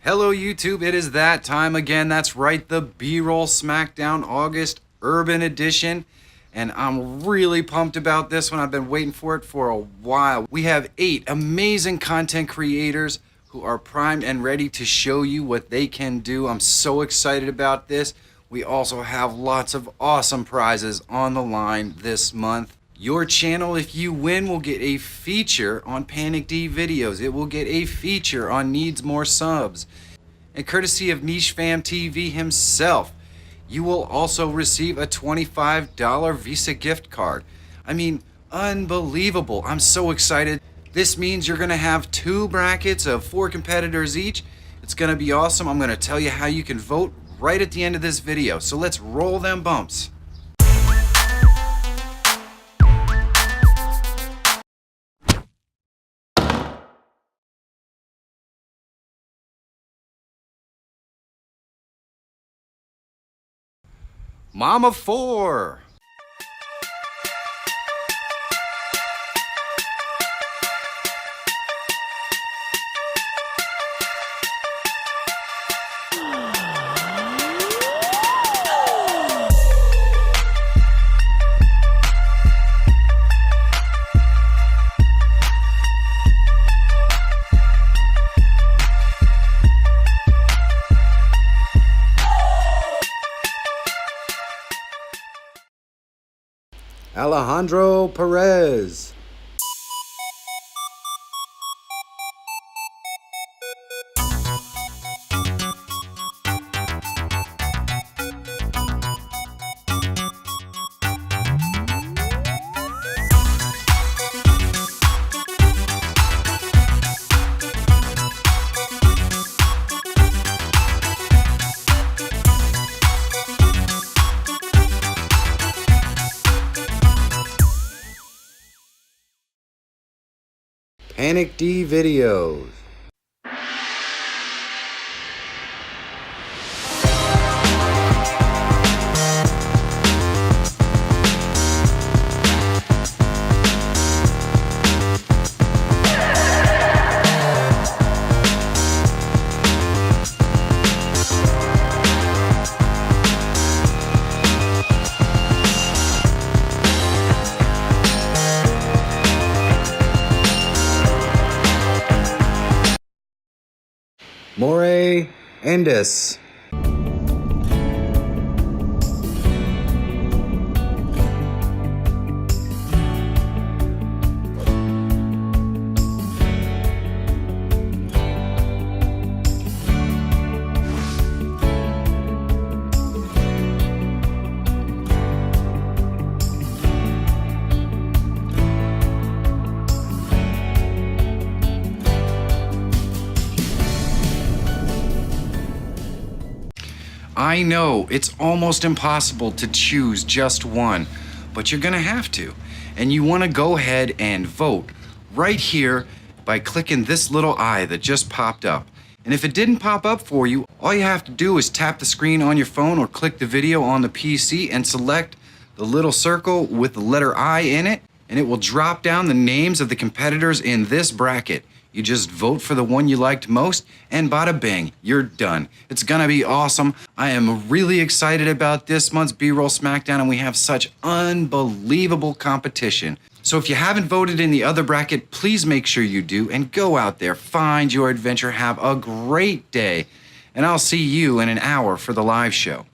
Hello YouTube, it is that time again. That's right, the Broll Smackdown August Urban Edition. And I'm really pumped about this one. I've been waiting for it for a while. We have 8 amazing content creators who are primed and ready to show you what they can do. I'm so excited about this. We also have lots of awesome prizes on the line this month. Your channel, if you win, will get a feature on PANICdVideos. It will get a feature on Needs More Subs. And courtesy of Niche Fam TV himself, you will also receive a $25 Visa gift card. I mean, unbelievable. I'm so excited. This means you're gonna have 2 brackets of 4 competitors each. It's gonna be awesome. I'm gonna tell you how you can vote right at the end of this video. So let's roll them bumps. Mama 4. Alejandro Perez. PANICdVideos. Morey Endes. I know it's almost impossible to choose just one, but you're gonna have to. And you wanna go ahead and vote right here by clicking this little eye that just popped up. And if it didn't pop up for you, all you have to do is tap the screen on your phone or click the video on the PC and select the little circle with the letter I in it, and it will drop down the names of the competitors in this bracket. You just vote for the one you liked most, and bada bing, you're done. It's gonna be awesome. I am really excited about this month's Broll Smackdown, and we have such unbelievable competition. So if you haven't voted in the other bracket, please make sure you do, and go out there, find your adventure, have a great day, and I'll see you in an hour for the live show.